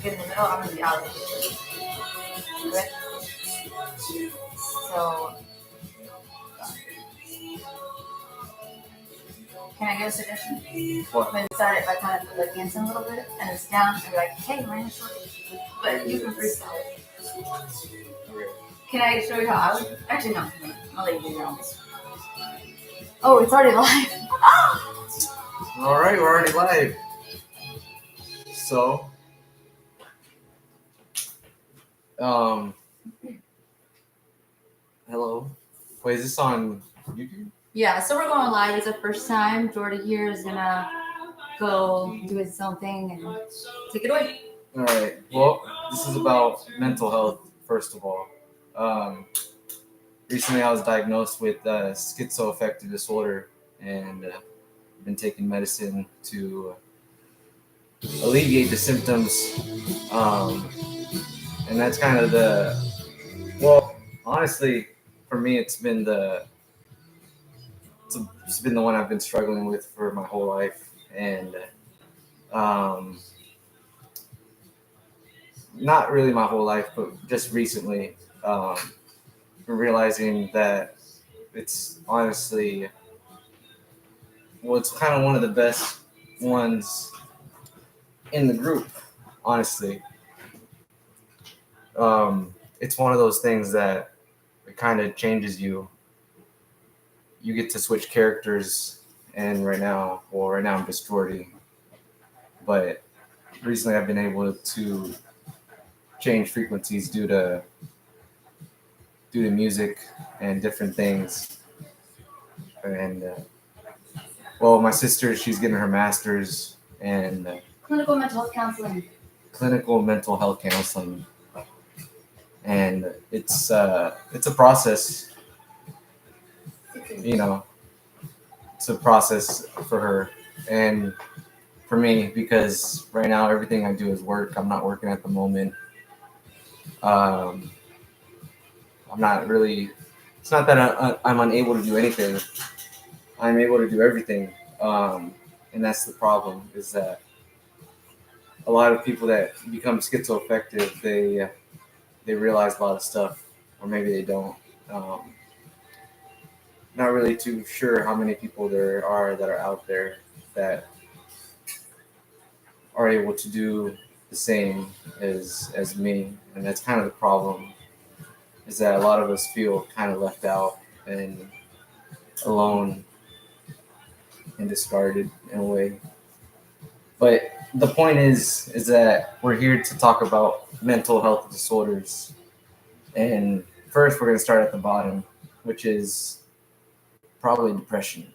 get in the middle, I'm gonna be out. Okay? So, can I get a suggestion? What? Maybe start it by kind of like dancing a little bit, and it's down, and be like, hey, my name's Shorty. But you can freestyle it. Okay. Can I show you how I would? Actually, no. I'll let you do your own. Oh, it's already live. All right, we're already live. So, hello. Wait, is this on YouTube? Yeah, so we're going live. It's the first time. Jordy here is gonna go do his own thing and take it away. All right. Well, this is about mental health, first of all. Recently, I was diagnosed with schizoaffective disorder and been taking medicine to alleviate the symptoms. And that's kind of honestly, for me, it's been the one I've been struggling with for my whole life. And not really my whole life, but just recently, realizing that it's honestly, it's kind of one of the best ones in the group, honestly. It's one of those things that it kind of changes you. You get to switch characters, and right now I'm just Jordy. But recently I've been able to change frequencies due to music and different things. And my sister, she's getting her master's in Clinical mental health counseling. And it's a process. It's a process for her and for me, because right now everything I do is work. I'm not working at the moment. I'm not really. It's not that I'm unable to do anything. I'm able to do everything, and that's the problem. Is that a lot of people that become schizoaffective, they realize a lot of stuff, or maybe they don't. Not really too sure how many people there are that are out there that are able to do the same as me, and that's kind of the problem. Is that a lot of us feel kind of left out and alone and discarded in a way. But the point is that we're here to talk about mental health disorders. And first, we're going to start at the bottom, which is probably depression.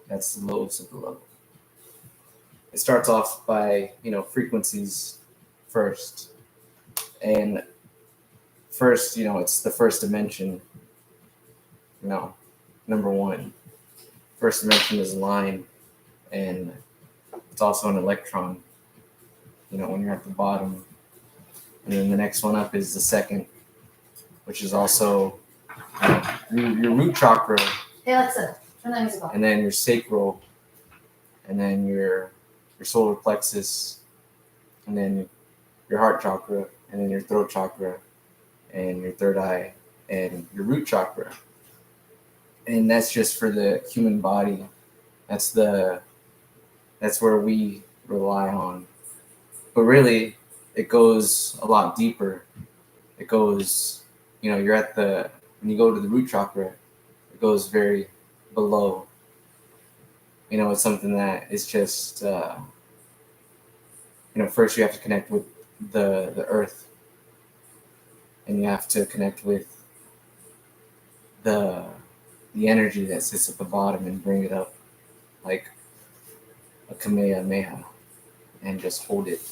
That's the lowest of the low. It starts off by, frequencies first. And first, it's the first dimension. Number one. First dimension is a line, and it's also an electron, when you're at the bottom. And then the next one up is the second, which is also your root chakra. Hey Alexa, turn that music off. And then your sacral, and then your solar plexus, and then your heart chakra, and then your throat chakra, and your third eye, and your root chakra. And that's just for the human body. That's where we rely on. But really, it goes a lot deeper. It goes, you're at when you go to the root chakra, it goes very below. It's something that is just, first you have to connect with the earth, and you have to connect with the energy that sits at the bottom and bring it up like a Kamehameha and just hold it.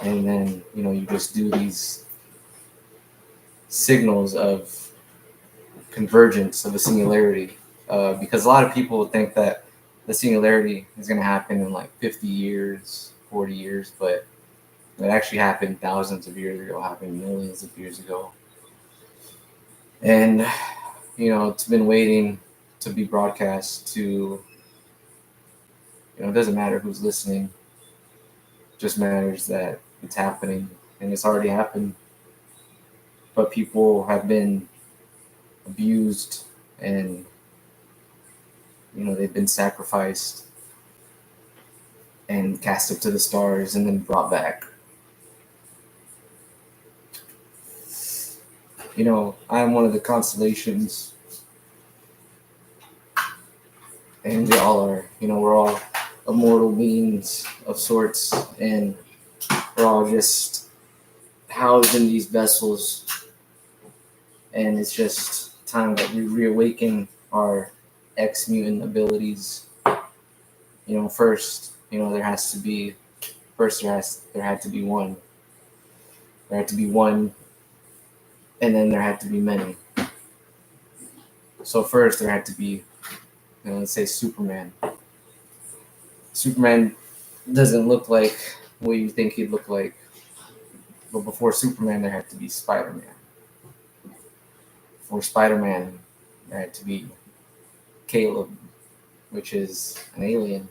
And then, you just do these signals of convergence, of a singularity, because a lot of people think that the singularity is going to happen in like 50 years, 40 years, but it actually happened thousands of years ago, happened millions of years ago. And, it's been waiting to be broadcast to, it doesn't matter who's listening, just matters that it's happening, and it's already happened. But people have been abused, and they've been sacrificed and cast up to the stars and then brought back. I am one of the constellations, and we all are. We're all immortal beings of sorts, and we're all just housed in these vessels. And it's just time that we reawaken our ex-mutant abilities. First, there had to be one. There had to be one, and then there had to be many. So first there had to be, let's say Superman. Superman doesn't look like what you think he'd look like. But before Superman, there had to be Spider-Man. Before Spider-Man, there had to be Caleb, which is an alien.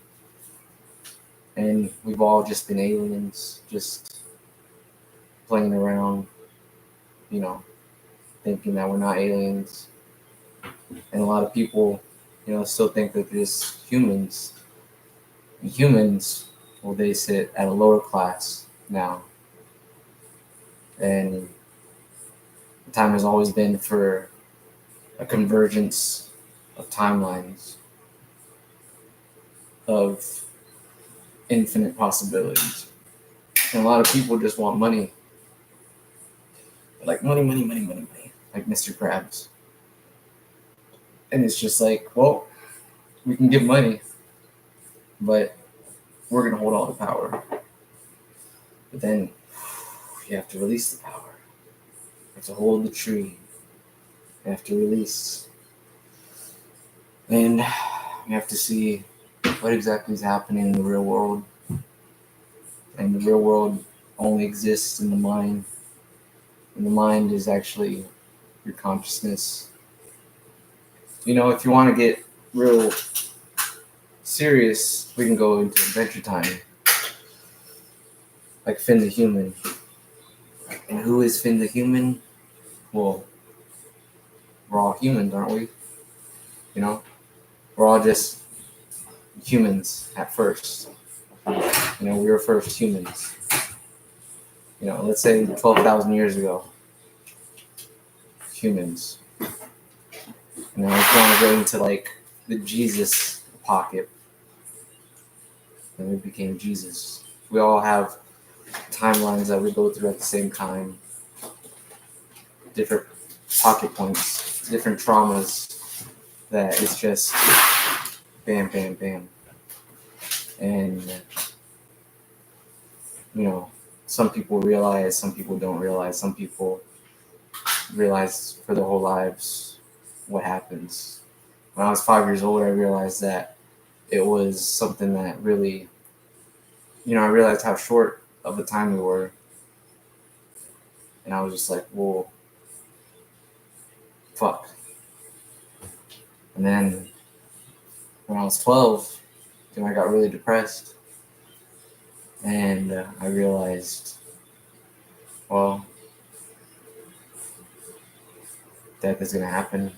And we've all just been aliens, just playing around, thinking that we're not aliens. And a lot of people, still think that there's humans. And humans, well, they sit at a lower class now. And the time has always been for a convergence of timelines, of infinite possibilities. And a lot of people just want money. Like money, like Mr. Krabs. And it's just like, well, we can give money, but we're going to hold all the power. But then you have to release the power. You have to hold the tree. You have to release. And you have to see what exactly is happening in the real world. And the real world only exists in the mind. And the mind is actually your consciousness. If you want to get real serious, we can go into Adventure Time. Like Finn the Human. And who is Finn the Human? Well, we're all humans, aren't we? We're all just humans at first. We were first humans. Let's say 12,000 years ago. Humans. If you want to go into like the Jesus pocket, then we became Jesus. We all have timelines that we go through at the same time. Different pocket points, different traumas that it's just bam, bam, bam. And, some people realize, some people don't realize, some people realize for their whole lives what happens. When I was 5 years old, I realized that it was something that really, I realized how short of a time we were. And I was just like, well, fuck. And then when I was 12, I got really depressed. And I realized, well, death is going to happen.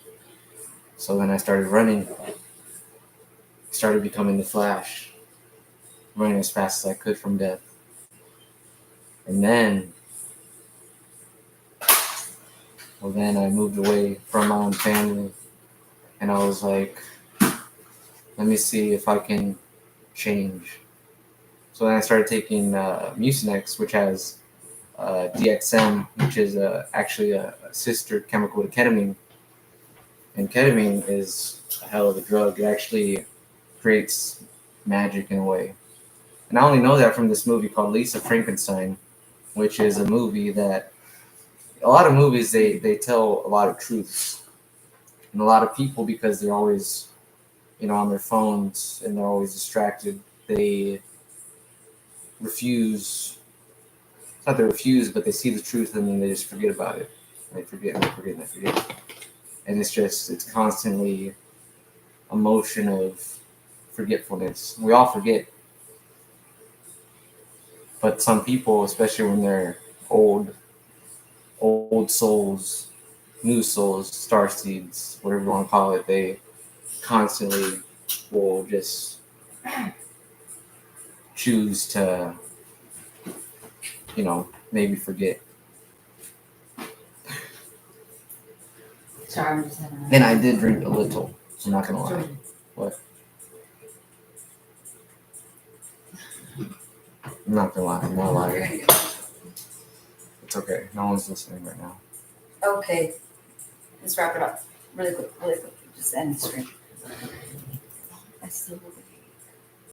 So then I started running. Started becoming the Flash. Running as fast as I could from death. And then I moved away from my own family. And I was like, let me see if I can change. So then I started taking Mucinex, which has DXM, which is actually a sister chemical to ketamine. And ketamine is a hell of a drug. It actually creates magic in a way. And I only know that from this movie called Lisa Frankenstein, which is a movie that a lot of movies, they tell a lot of truths. And a lot of people, because they're always, on their phones and they're always distracted, they refuse. It's not they refuse, but they see the truth and then they just forget about it. They forget. And it's constantly a motion of forgetfulness. We all forget. But some people, especially when they're old souls, new souls, star seeds, whatever you want to call it, they constantly will just choose to, maybe forget. Sorry, I'm just having a. And I did drink a little. I'm not gonna lie. What? I'm not gonna lie. I'm not You're lying. gonna get it. It's okay. No one's listening right now. Okay, let's wrap it up really quick, really quick. Just end the stream. I still